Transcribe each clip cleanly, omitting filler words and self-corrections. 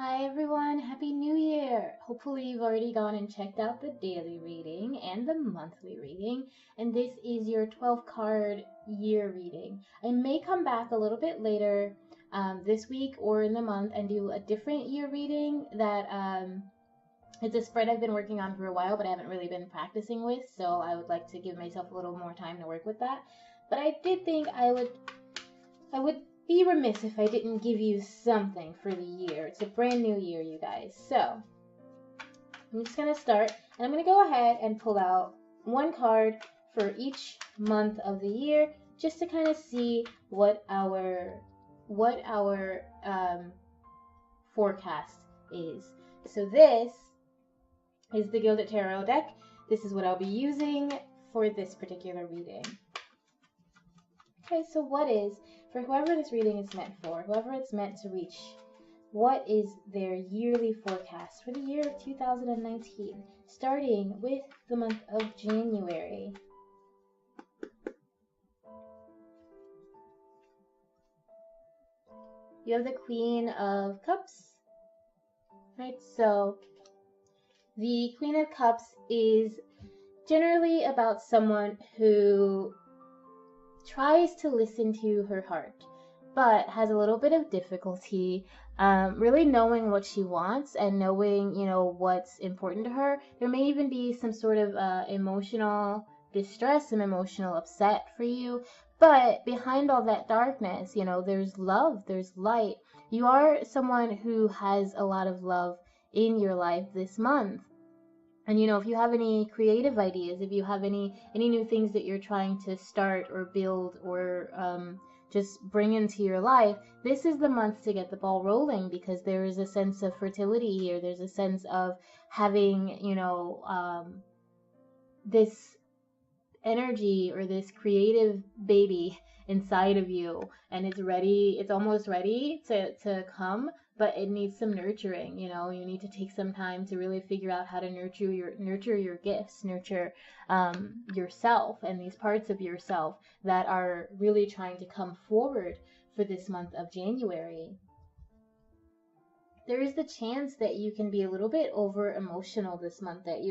Hi everyone, Happy New Year! Hopefully you've already gone and checked out the daily reading and the monthly reading, and this is your 12 card year reading. I may come back a little bit later this week or in the month and do a different year reading that it's a spread I've been working on for a while but I haven't really been practicing with, so I would like to give myself a little more time to work with that. But I did think I would be remiss if I didn't give you something for the year. It's a brand new year, you guys. So I'm just going to start, and I'm going to go ahead and pull out one card for each month of the year just to kind of see what our forecast is. So this is the Gilded Tarot deck. This is what I'll be using for this particular reading. Okay, so for whoever this reading is meant for, whoever it's meant to reach, what is their yearly forecast for the year of 2019, starting with the month of January? You have the Queen of Cups, right? So the Queen of Cups is generally about someone who tries to listen to her heart, but has a little bit of difficulty really knowing what she wants and knowing, what's important to her. There may even be some sort of emotional distress, some emotional upset for you. But behind all that darkness, there's love, there's light. You are someone who has a lot of love in your life this month. And if you have any creative ideas, if you have any new things that you're trying to start or build or just bring into your life, this is the month to get the ball rolling, because there is a sense of fertility here. There's a sense of having, this energy or this creative baby inside of you, and it's almost ready to come, but it needs some nurturing. You need to take some time to really figure out how to nurture your gifts, nurture yourself and these parts of yourself that are really trying to come forward for this month of January. There is the chance that you can be a little bit over emotional this month, that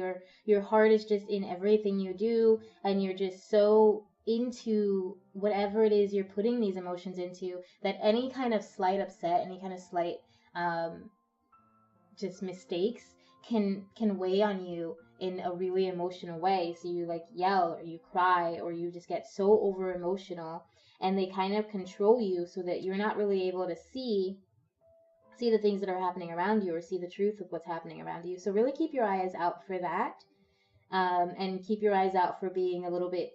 your heart is just in everything you do, and you're just so into whatever it is you're putting these emotions into, that any kind of slight upset, any kind of slight just mistakes can weigh on you in a really emotional way. So you yell, or you cry, or you just get so over emotional, and they kind of control you so that you're not really able to see the things that are happening around you, or see the truth of what's happening around you. So really keep your eyes out for that, and keep your eyes out for being a little bit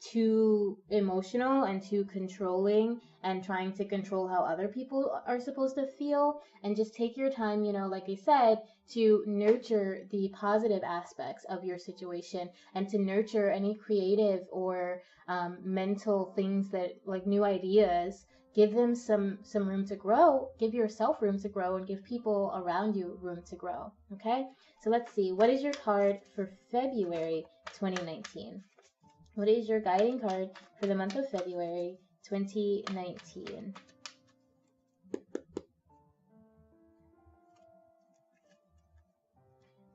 too emotional and too controlling and trying to control how other people are supposed to feel. And just take your time, like I said, to nurture the positive aspects of your situation, and to nurture any creative or mental things that, like new ideas. Give them some room to grow. Give yourself room to grow, and give people around you room to grow. Okay? So let's see. What is your card for February 2019? What is your guiding card for the month of February 2019?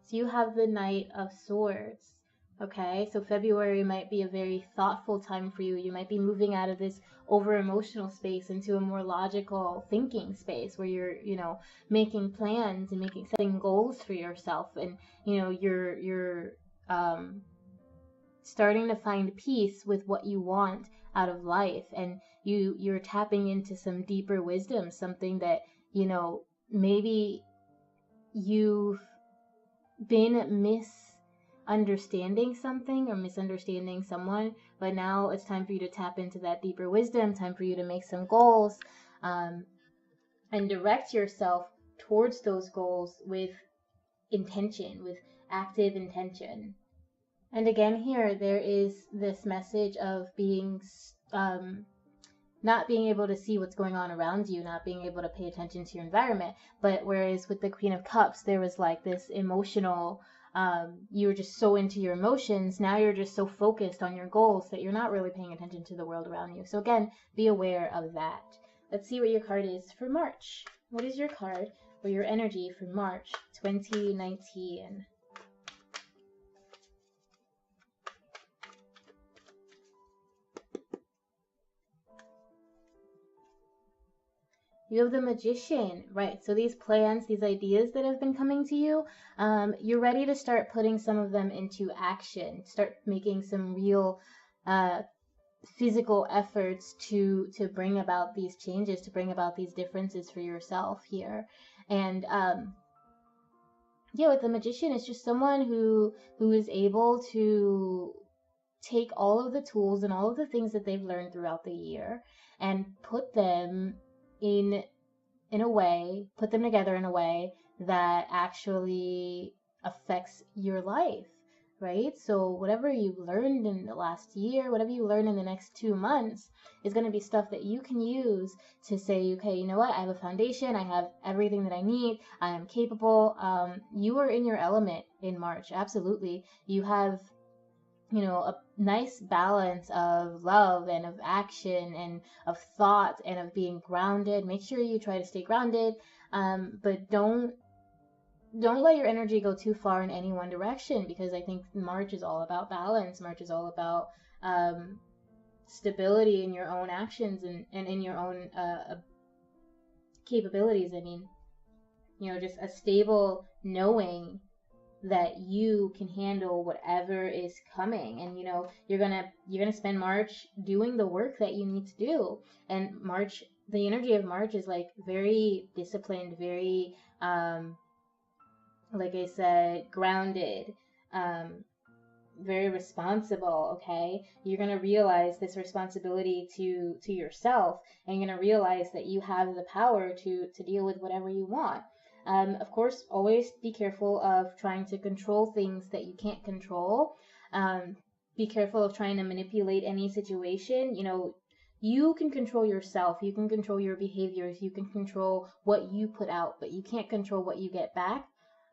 So you have the Knight of Swords. Okay, so February might be a very thoughtful time for you. You might be moving out of this over emotional space into a more logical thinking space, where you're, making plans and setting goals for yourself, and you're starting to find peace with what you want out of life, and you're tapping into some deeper wisdom, something that maybe you've been misunderstanding something or misunderstanding someone, but now it's time for you to tap into that deeper wisdom, time for you to make some goals, and direct yourself towards those goals with intention, with active intention. And again, here, there is this message of being, not being able to see what's going on around you, not being able to pay attention to your environment. But whereas with the Queen of Cups, there was like this emotional, you were just so into your emotions. Now you're just so focused on your goals that you're not really paying attention to the world around you. So again, be aware of that. Let's see what your card is for March. What is your card or your energy for March 2019. You have the Magician, right? So these plans, these ideas that have been coming to you, you're ready to start putting some of them into action. Start making some real physical efforts to bring about these changes, to bring about these differences for yourself here. And yeah, with the Magician, it's just someone who is able to take all of the tools and all of the things that they've learned throughout the year and put them in a way, put them together in a way that actually affects your life, right? So whatever you learned in the last year, whatever you learn in the next 2 months is going to be stuff that you can use to say, okay, you know what? I have a foundation. I have everything that I need. I am capable. You are in your element in March. Absolutely. You have, you know, a nice balance of love and of action and of thought and of being grounded. Make sure you try to stay grounded, but don't let your energy go too far in any one direction, because I think March is all about balance. March is all about stability in your own actions and in your own capabilities. I mean, you know, just a stable knowing that you can handle whatever is coming. And you know, you're gonna spend March doing the work that you need to do. And March, the energy of March is like very disciplined, very like I said, grounded, very responsible. Okay, you're gonna realize this responsibility to yourself, and you're gonna realize that you have the power to deal with whatever you want. Of course, always be careful of trying to control things that you can't control. Be careful of trying to manipulate any situation. You know, you can control yourself. You can control your behaviors. You can control what you put out, but you can't control what you get back.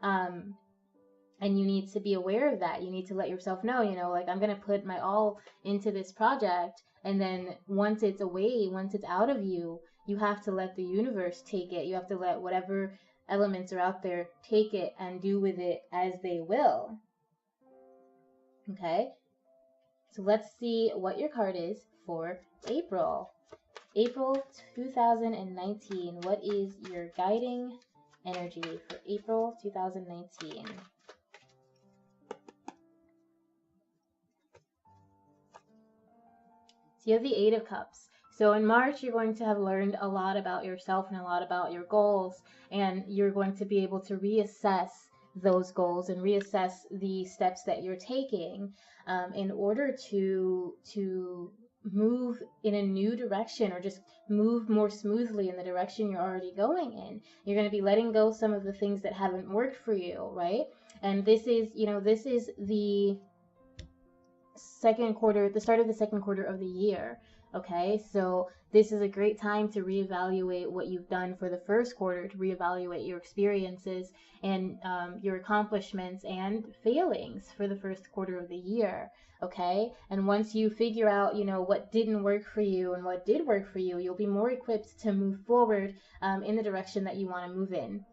And you need to be aware of that. You need to let yourself know, you know, like, I'm going to put my all into this project. And then once it's away, once it's out of you, you have to let the universe take it. You have to let whatever elements are out there take it and do with it as they will. Okay, so let's see what your card is for April 2019. What is your guiding energy for April 2019? So you have the Eight of Cups. So in March, you're going to have learned a lot about yourself and a lot about your goals, and you're going to be able to reassess those goals and reassess the steps that you're taking in order to move in a new direction, or just move more smoothly in the direction you're already going in. You're going to be letting go some of the things that haven't worked for you, right? And this is, you know, this is the second quarter, the start of the second quarter of the year. Okay, so this is a great time to reevaluate what you've done for the first quarter, to reevaluate your experiences and your accomplishments and failings for the first quarter of the year. Okay, and once you figure out, you know, what didn't work for you and what did work for you, you'll be more equipped to move forward in the direction that you want to move in.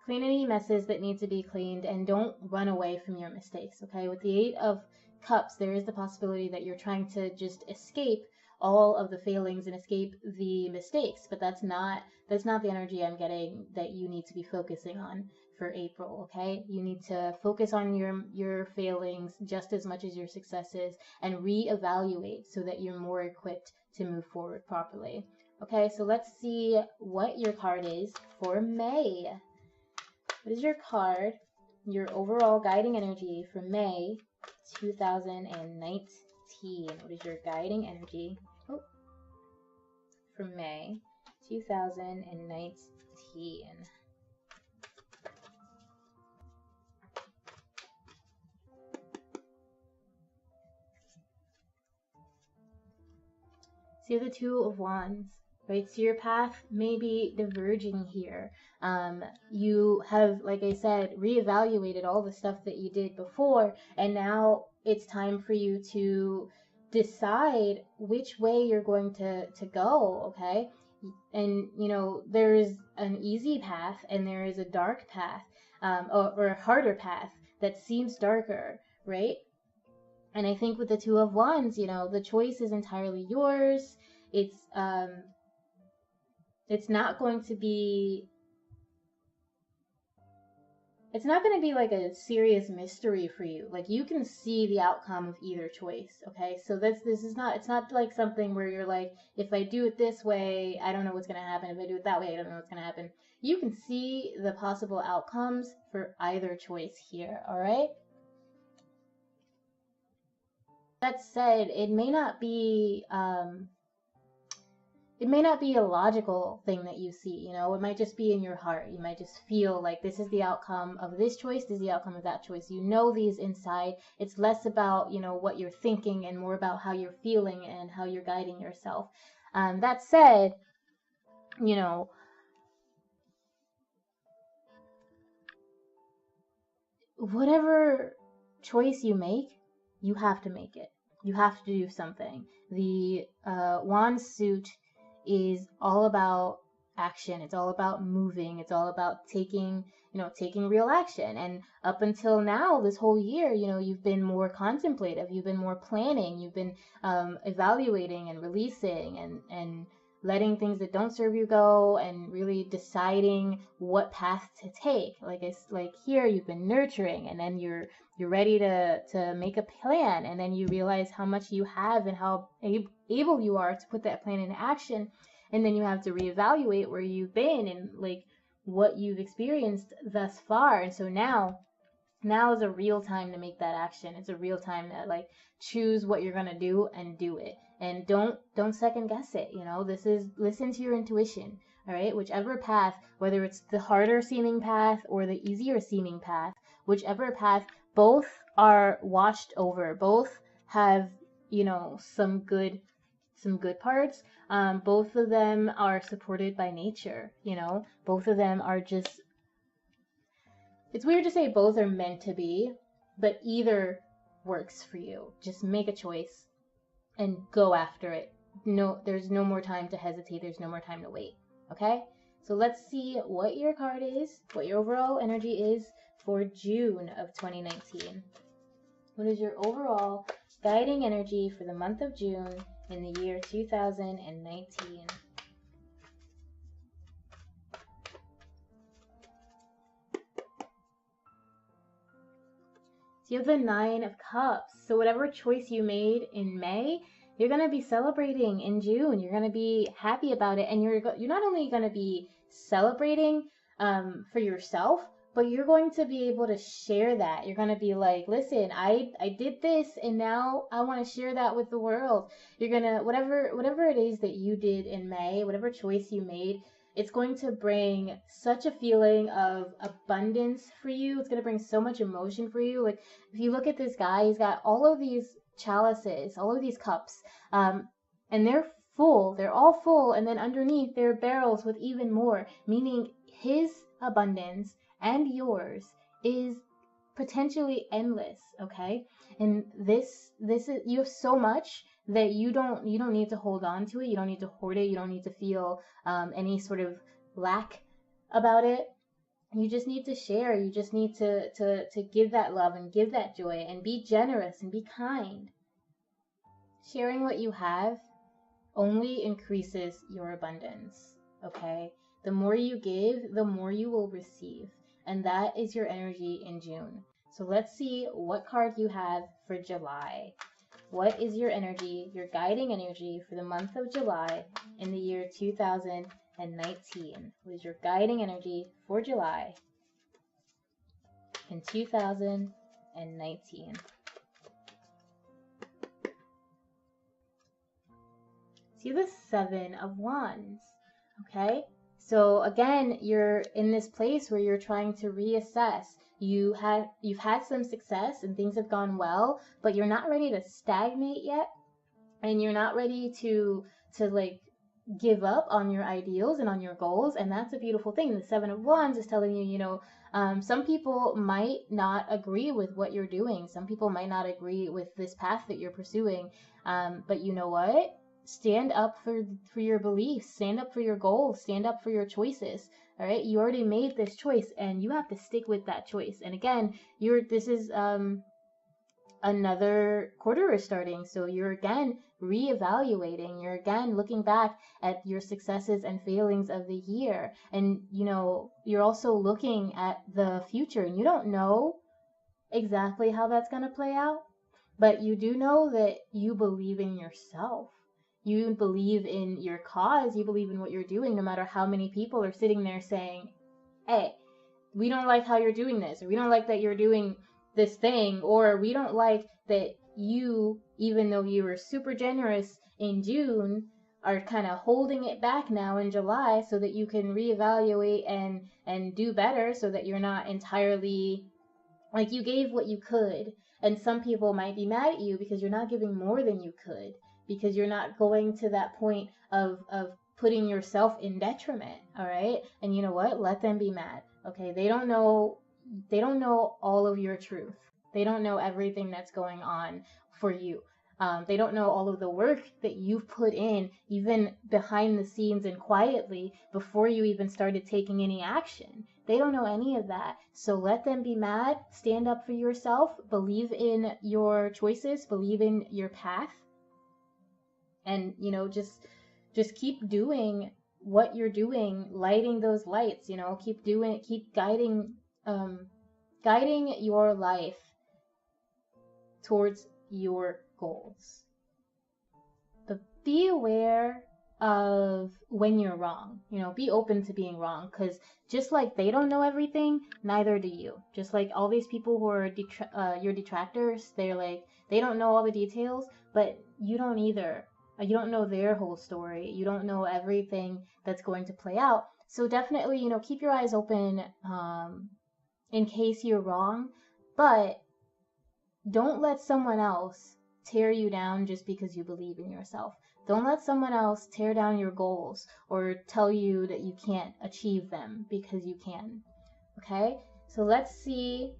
Clean any messes that need to be cleaned, and don't run away from your mistakes. Okay, with the Eight of Cups, there is the possibility that you're trying to just escape all of the failings and escape the mistakes, but that's not the energy I'm getting that you need to be focusing on for April. Okay, you need to focus on your failings just as much as your successes, and reevaluate so that you're more equipped to move forward properly. Okay, so let's see what your card is for May. What is your card, your overall guiding energy for May 2019? What is your guiding energy for May 2019? So you have the Two of Wands, right? So your path may be diverging here. You have, like I said, reevaluated all the stuff that you did before, and now it's time for you to decide which way you're going to go. Okay, And you know, there is an easy path and there is a dark path, or a harder path that seems darker, right? And I think with the Two of Wands, you know, the choice is entirely yours. It's not going to be it's not going to be like a serious mystery for you. Like, you can see the outcome of either choice. Okay, so this is not, it's not like something where you're like, if I do it this way, I don't know what's going to happen. If I do it that way, I don't know what's going to happen. You can see the possible outcomes for either choice here. All right, that said, it may not be a logical thing that you see, you know, it might just be in your heart. You might just feel like this is the outcome of this choice, this is the outcome of that choice. You know these inside. It's less about, you know, what you're thinking and more about how you're feeling and how you're guiding yourself. That said, you know, whatever choice you make, you have to make it. You have to do something. The wand suit is all about action. It's all about moving. It's all about taking, you know, taking real action. And up until now, this whole year, you know, you've been more contemplative. You've been more planning. You've been evaluating and releasing and letting things that don't serve you go and really deciding what path to take. Like it's like here you've been nurturing, and then you're ready to make a plan, and then you realize how much you have and how able you are to put that plan into action, and then you have to reevaluate where you've been and like what you've experienced thus far. And so now is a real time to make that action. It's a real time to like choose what you're gonna do and do it. And don't second guess it. You know, this is, listen to your intuition. All right, whichever path, whether it's the harder seeming path or the easier seeming path, whichever path, both are watched over. Both have, you know, some good parts. Both of them are supported by nature. You know, both of them are just, it's weird to say both are meant to be, but either works for you. Just make a choice and go after it. No, there's no more time to hesitate. There's no more time to wait. Okay? So let's see what your card is, what your overall energy is for June of 2019. What is your overall guiding energy for the month of June in the year 2019? So you have the Nine of Cups. So whatever choice you made in May, you're going to be celebrating in June. You're going to be happy about it. And you're not only going to be celebrating for yourself, but you're going to be able to share that. You're going to be like, listen, I did this and now I want to share that with the world. You're going to, whatever it is that you did in May, whatever choice you made, it's going to bring such a feeling of abundance for you. It's going to bring so much emotion for you. Like, if you look at this guy, he's got all of these chalices, all of these cups, and they're full. They're all full. And then underneath, there are barrels with even more, meaning his abundance and yours is potentially endless. Okay. And this is, you have so much that you don't need to hold on to it. You don't need to hoard it. You don't need to feel any sort of lack about it. You just need to share. You just need to give that love and give that joy and be generous and be kind. Sharing what you have only increases your abundance. Okay? The more you give, the more you will receive. And that is your energy in June. So let's see what card you have for July. What is your energy, your guiding energy for the month of July in the year 2019? What is your guiding energy for July in 2019? See the Seven of Wands, okay? So again, you're in this place where you're trying to reassess. You've had some success and things have gone well, but you're not ready to stagnate yet, and you're not ready to like give up on your ideals and on your goals. And that's a beautiful thing. The Seven of Wands is telling you, you know, some people might not agree with what you're doing. Some people might not agree with this path that you're pursuing. But you know what? stand up for your beliefs, stand up for your goals, stand up for your choices. All right, you already made this choice, and you have to stick with that choice. And again, this is another quarter is starting, so you're again reevaluating, you're again looking back at your successes and failings of the year, and you're also looking at the future, and you don't know exactly how that's going to play out, but you do know that you believe in yourself, you believe in your cause, you believe in what you're doing, no matter how many people are sitting there saying, hey, we don't like how you're doing this, or we don't like that you're doing this thing, or we don't like that you, even though you were super generous in June, are kind of holding it back now in July so that you can reevaluate and do better, so that you're not entirely, like, you gave what you could. And some people might be mad at you because you're not giving more than you could, because you're not going to that point of putting yourself in detriment. All right, and you know what, let them be mad. Okay, they don't know all of your truth. They don't know everything that's going on for you. They don't know all of the work that you've put in, even behind the scenes and quietly, before you even started taking any action. They don't know any of that. So let them be mad. Stand up for yourself. Believe in your choices. Believe in your path. And, just keep doing what you're doing, lighting those lights, keep guiding your life towards your goals. But be aware of when you're wrong. Be open to being wrong, because just like they don't know everything, neither do you. Just like all these people who are your detractors, they don't know all the details, but you don't either. You don't know their whole story. You don't know everything that's going to play out. So definitely, keep your eyes open in case you're wrong, but don't let someone else tear you down just because you believe in yourself. Don't let someone else tear down your goals or tell you that you can't achieve them, because you can. Okay? So let's see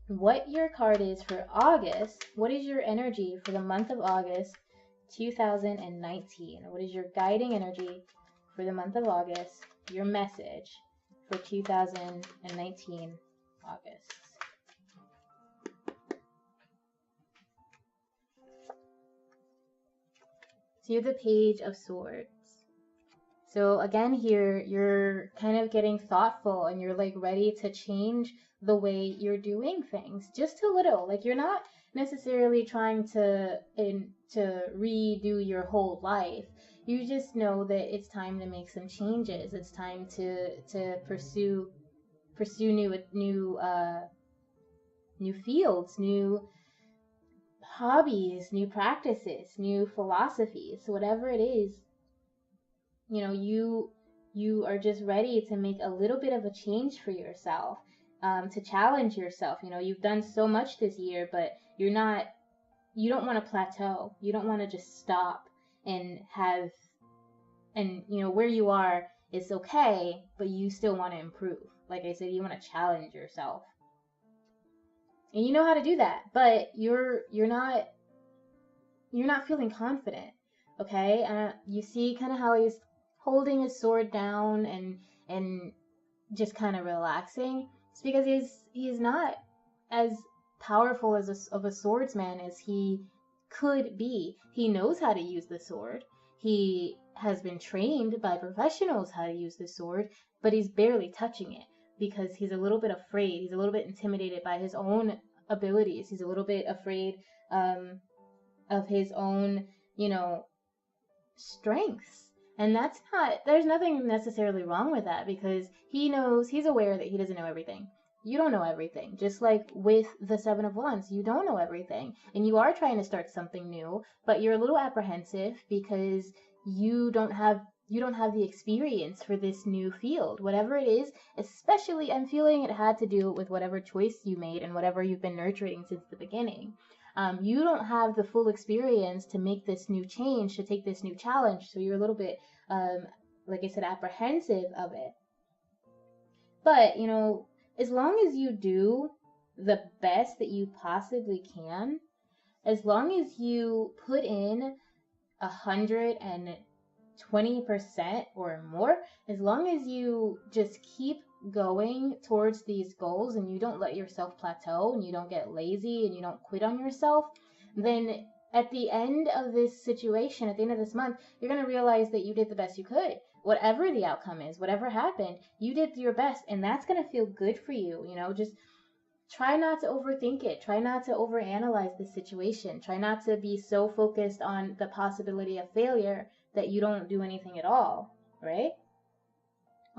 what your card is for August. What is your energy for the month of August 2019? What is your guiding energy for the month of August? Your message for 2019 August. So you have the Page of Swords. So again here, you're kind of getting thoughtful, and you're like ready to change the way you're doing things just a little. Like, you're not necessarily trying to redo your whole life. You just know that it's time to make some changes. It's time to pursue new fields, new hobbies, new practices, new philosophies, whatever it is. You are just ready to make a little bit of a change for yourself, to challenge yourself. You've done so much this year, but you don't want to plateau. You don't want to just stop and where you are is okay, but you still want to improve. Like I said, you want to challenge yourself. And you know how to do that, but you're not feeling confident. Okay? You see kind of how he's holding his sword down and just kind of relaxing. It's because he's not as powerful of a swordsman as he could be. He knows how to use the sword. He has been trained by professionals how to use the sword, but he's barely touching it because he's a little bit afraid. He's a little bit intimidated by his own abilities. He's a little bit afraid of his own, strengths. And there's nothing necessarily wrong with that, because he's aware that he doesn't know everything. You don't know everything. Just like with the Seven of Wands, you don't know everything. And you are trying to start something new, but you're a little apprehensive because you don't have the experience for this new field. Whatever it is, especially I'm feeling it had to do with whatever choice you made and whatever you've been nurturing since the beginning. You don't have the full experience to make this new change, to take this new challenge. So you're a little bit, like I said, apprehensive of it. But, as long as you do the best that you possibly can, as long as you put in 120% or more, as long as you just keep going towards these goals and you don't let yourself plateau and you don't get lazy and you don't quit on yourself, then at the end of this situation, at the end of this month, you're going to realize that you did the best you could. Whatever the outcome is, whatever happened, you did your best, and that's going to feel good for you. Just try not to overthink it. Try not to overanalyze the situation. Try not to be so focused on the possibility of failure that you don't do anything at all, right?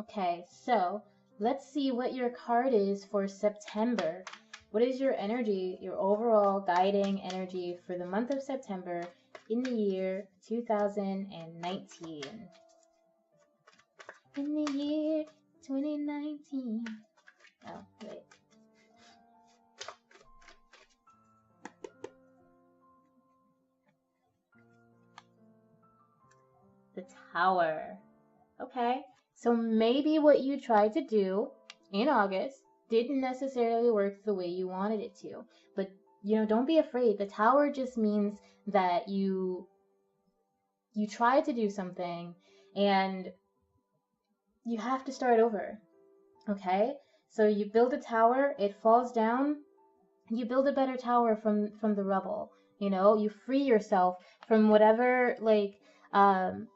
Okay, so let's see what your card is for September. What is your energy, your overall guiding energy for the month of September in the year 2019? In the year 2019. Oh, wait. The Tower. Okay, so maybe what you tried to do in August didn't necessarily work the way you wanted it to. But, don't be afraid. The Tower just means that you tried to do something and you have to start over. Okay? So you build a tower, it falls down, you build a better tower from the rubble. You free yourself from whatever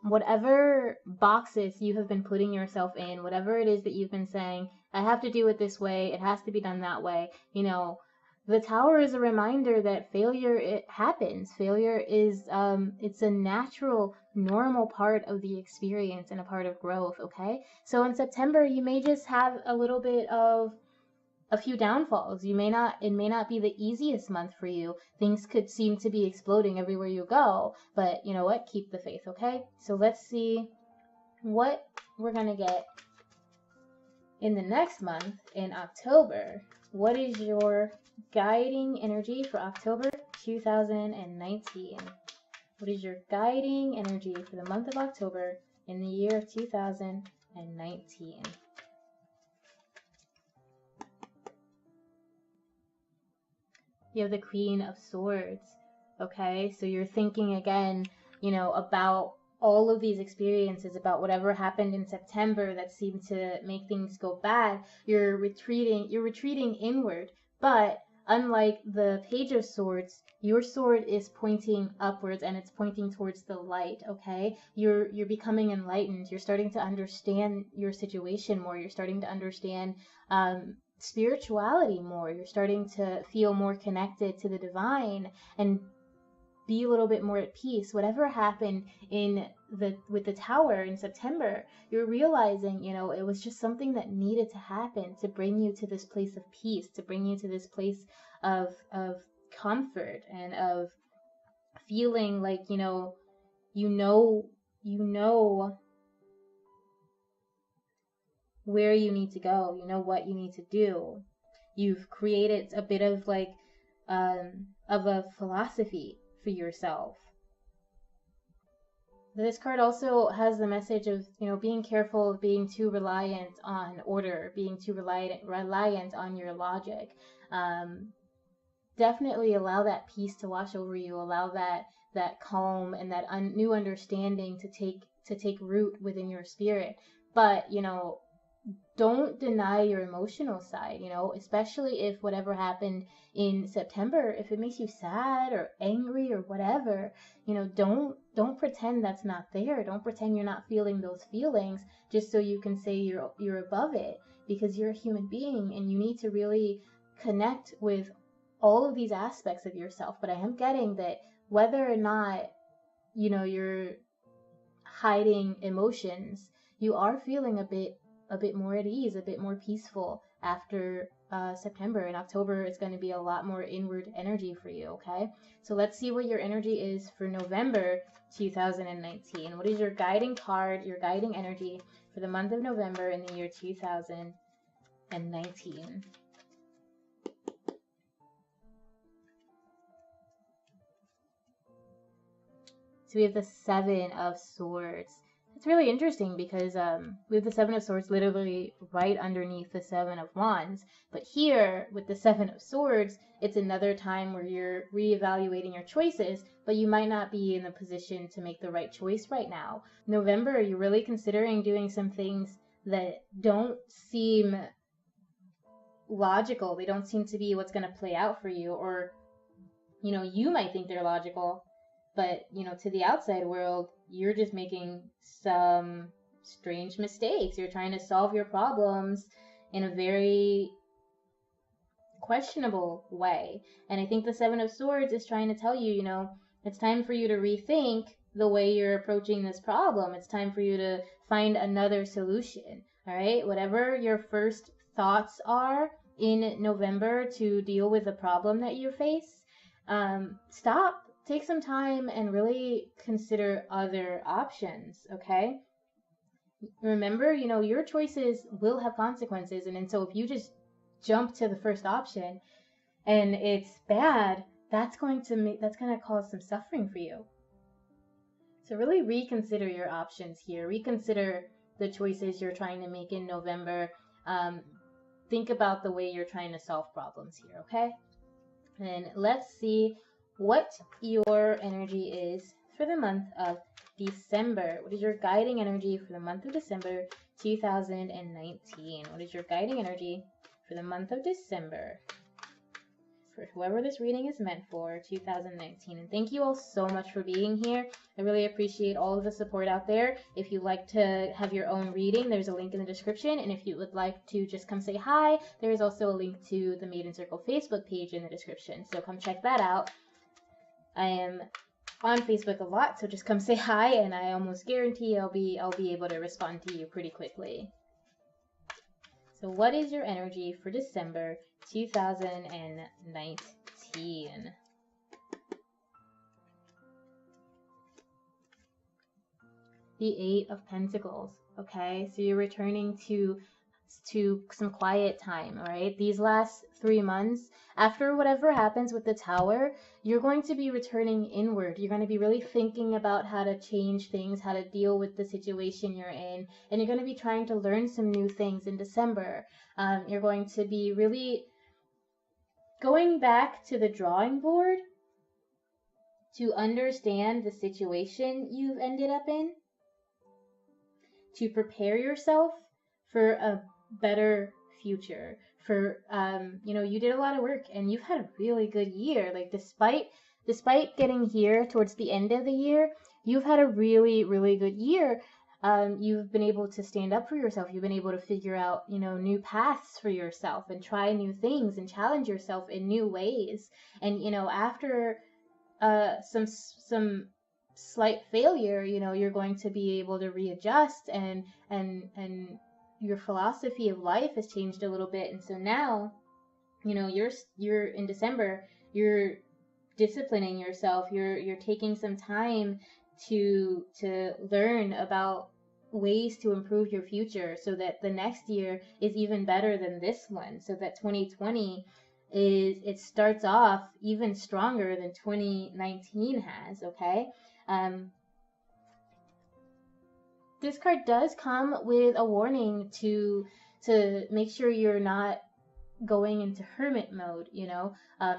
whatever boxes you have been putting yourself in, whatever it is that you've been saying, I have to do it this way, it has to be done that way. The Tower is a reminder that failure, it happens. Failure is it's a natural, normal part of the experience and a part of growth. Okay, so in September you may just have a little bit of a few downfalls. It may not be the easiest month for you. Things could seem to be exploding everywhere you go, but you know what? Keep the faith, okay? So let's see what we're gonna get in the next month, in October. What is your guiding energy for October 2019? What is your guiding energy for the month of October in the year of 2019? You have the Queen of Swords. Okay, so you're thinking again, about all of these experiences, about whatever happened in September that seemed to make things go bad. You're retreating inward. But unlike the Page of Swords, your sword is pointing upwards and it's pointing towards the light. Okay, you're becoming enlightened. You're starting to understand your situation more. You're starting to understand spirituality more. You're starting to feel more connected to the divine and be a little bit more at peace. Whatever happened with the Tower in September, you're realizing, it was just something that needed to happen to bring you to this place of peace, to bring you to this place of comfort and of feeling like, you know where you need to go, you know what you need to do. You've created a bit of of a philosophy for yourself. This card also has the message of, being careful of being too reliant on order, being too reliant on your logic. Definitely allow that peace to wash over you. Allow that calm and that new understanding to take root within your spirit. But don't deny your emotional side, especially if whatever happened in September, if it makes you sad or angry or whatever, don't pretend that's not there. Don't pretend you're not feeling those feelings just so you can say you're above it, because you're a human being and you need to really connect with all of these aspects of yourself. But I am getting that whether or not, you're hiding emotions, you are feeling a bit more at ease, a bit more peaceful after September. And October is going to be a lot more inward energy for you, okay? So let's see what your energy is for November 2019. What is your guiding card, your guiding energy for the month of November in the year 2019? So we have the Seven of Swords. it's really interesting because we have the Seven of Swords literally right underneath the Seven of Wands. But here, with the Seven of Swords, it's another time where you're reevaluating your choices, but you might not be in a position to make the right choice right now. November, you're really considering doing some things that don't seem logical. They don't seem to be what's going to play out for you, or you might think they're logical, but to the outside world, you're just making some strange mistakes. You're trying to solve your problems in a very questionable way. And I think the Seven of Swords is trying to tell you, it's time for you to rethink the way you're approaching this problem. It's time for you to find another solution. All right, whatever your first thoughts are in November to deal with the problem that you face, stop, take some time, and really consider other options. Okay, remember, your choices will have consequences, and so if you just jump to the first option and it's bad, that's going to cause some suffering for you. So really reconsider your options here. Reconsider the choices you're trying to make in November. Think about the way you're trying to solve problems here, okay? And let's see what your energy is for the month of December. What is your guiding energy for the month of December 2019? What is your guiding energy for the month of December for whoever this reading is meant for, 2019? And thank you all so much for being here. I really appreciate all of the support out there. If you'd like to have your own reading, there's a link in the description. And if you would like to just come say hi, there's also a link to the Maiden Circle Facebook page in the description. So come check that out. I am on Facebook a lot, so just come say hi, and I almost guarantee I'll be able to respond to you pretty quickly. So what is your energy for December 2019? The Eight of Pentacles. Okay, so you're returning to some quiet time. All right, these last 3 months, after whatever happens with the Tower, you're going to be returning inward. You're going to be really thinking about how to change things, how to deal with the situation you're in, and you're going to be trying to learn some new things in December. You're going to be really going back to the drawing board to understand the situation you've ended up in, to prepare yourself for a better future. For you did a lot of work and you've had a really good year. Like despite getting here towards the end of the year, you've had a really, really good year. You've been able to stand up for yourself. You've been able to figure out, new paths for yourself and try new things and challenge yourself in new ways. And, after some slight failure, you're going to be able to readjust, and your philosophy of life has changed a little bit. And so now, you're in December, you're disciplining yourself. You're taking some time to learn about ways to improve your future so that the next year is even better than this one, so that 2020 starts off even stronger than 2019 has. Okay, this card does come with a warning to make sure you're not going into hermit mode.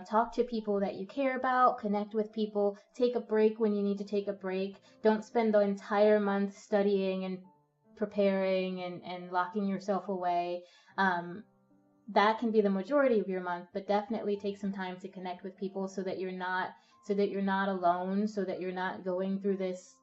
Talk to people that you care about, connect with people, take a break when you need to take a break. Don't spend the entire month studying and preparing and locking yourself away. That can be the majority of your month, but definitely take some time to connect with people so that you're not alone, so that you're not going through this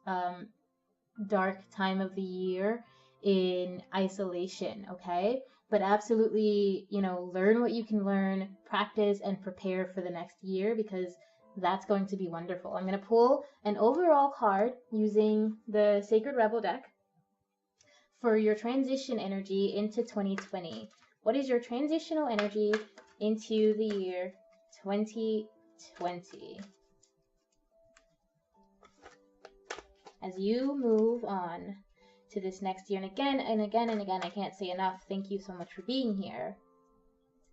dark time of the year in isolation. Okay, but absolutely, learn what you can learn, practice, and prepare for the next year, because that's going to be wonderful. I'm going to pull an overall card using the Sacred Rebel deck for your transition energy into 2020. What is your transitional energy into the year 2020? As you move on to this next year, and again and again and again, I can't say enough, thank you so much for being here.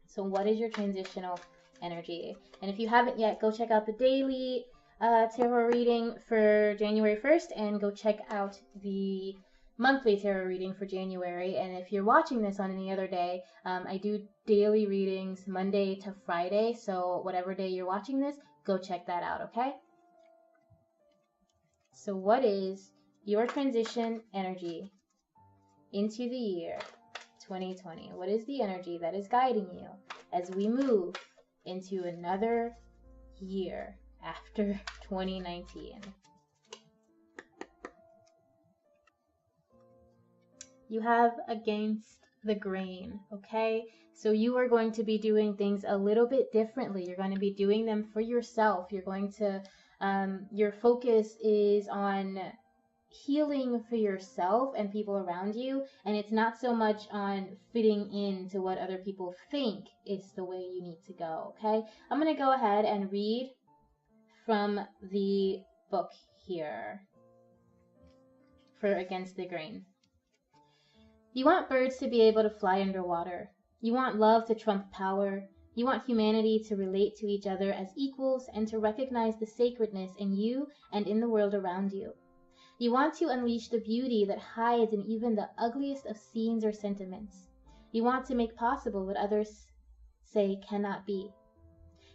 So what is your transitional energy? And if you haven't yet, go check out the daily tarot reading for January 1st, and go check out the monthly tarot reading for January. And if you're watching this on any other day, I do daily readings Monday to Friday. So whatever day you're watching this, go check that out, okay? So what is your transition energy into the year 2020? What is the energy that is guiding you as we move into another year after 2019? You have against the grain, okay? So you are going to be doing things a little bit differently. You're going to be doing them for yourself. You're going to, your focus is on healing for yourself and people around you, and it's not so much on fitting into what other people think is the way you need to go, okay? I'm going to go ahead and read from the book here for Against the Grain. You want birds to be able to fly underwater. You want love to trump power. You want humanity to relate to each other as equals and to recognize the sacredness in you and in the world around you. You want to unleash the beauty that hides in even the ugliest of scenes or sentiments. You want to make possible what others say cannot be.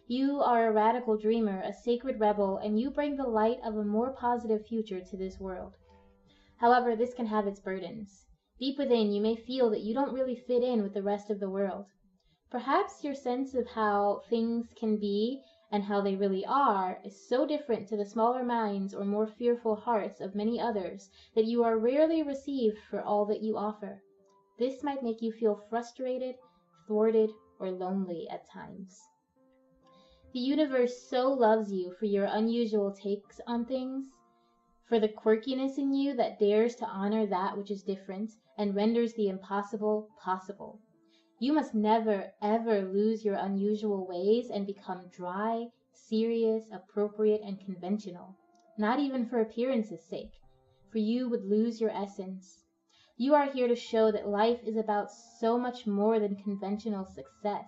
You are a radical dreamer, a sacred rebel, and you bring the light of a more positive future to this world. However, this can have its burdens. Deep within, you may feel that you don't really fit in with the rest of the world. Perhaps your sense of how things can be and how they really are is so different to the smaller minds or more fearful hearts of many others that you are rarely received for all that you offer. This might make you feel frustrated, thwarted, or lonely at times. The universe so loves you for your unusual takes on things, for the quirkiness in you that dares to honor that which is different and renders the impossible possible. You must never, ever lose your unusual ways and become dry, serious, appropriate, and conventional. Not even for appearance's sake, for you would lose your essence. You are here to show that life is about so much more than conventional success.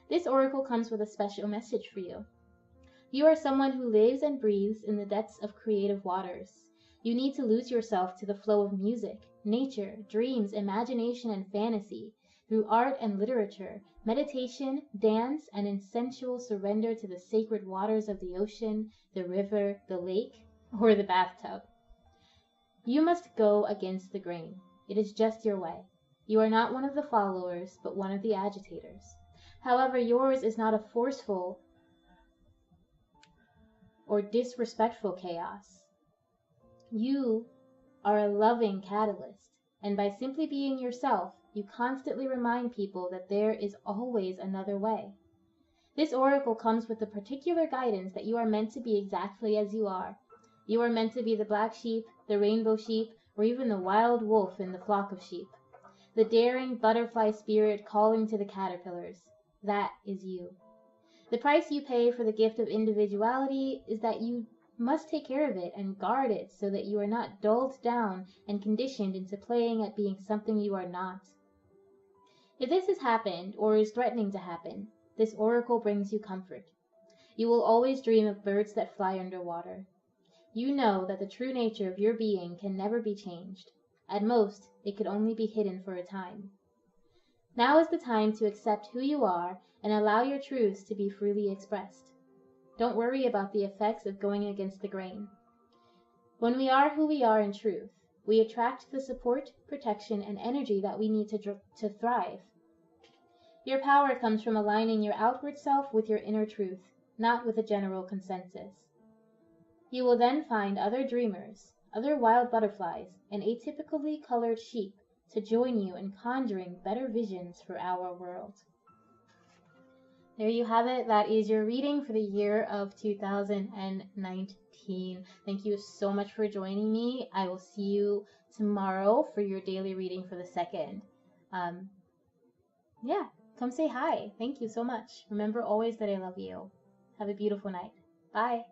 This oracle comes with a special message for you. You are someone who lives and breathes in the depths of creative waters. You need to lose yourself to the flow of music, nature, dreams, imagination, and fantasy, through art and literature, meditation, dance, and in sensual surrender to the sacred waters of the ocean, the river, the lake, or the bathtub. You must go against the grain. It is just your way. You are not one of the followers, but one of the agitators. However, yours is not a forceful or disrespectful chaos. You are a loving catalyst, and by simply being yourself, you constantly remind people that there is always another way. This oracle comes with the particular guidance that you are meant to be exactly as you are. You are meant to be the black sheep, the rainbow sheep, or even the wild wolf in the flock of sheep. The daring butterfly spirit calling to the caterpillars. That is you. The price you pay for the gift of individuality is that you must take care of it and guard it so that you are not dulled down and conditioned into playing at being something you are not. If this has happened or is threatening to happen, this oracle brings you comfort. You will always dream of birds that fly underwater. You know that the true nature of your being can never be changed. At most, it could only be hidden for a time. Now is the time to accept who you are and allow your truths to be freely expressed. Don't worry about the effects of going against the grain. When we are who we are in truth, we attract the support, protection, and energy that we need to thrive. Your power comes from aligning your outward self with your inner truth, not with a general consensus. You will then find other dreamers, other wild butterflies, and atypically colored sheep to join you in conjuring better visions for our world. There you have it. That is your reading for the year of 2019. Thank you so much for joining me. I will see you tomorrow for your daily reading for the second. Yeah, come say hi. Thank you so much. Remember always that I love you. Have a beautiful night. Bye.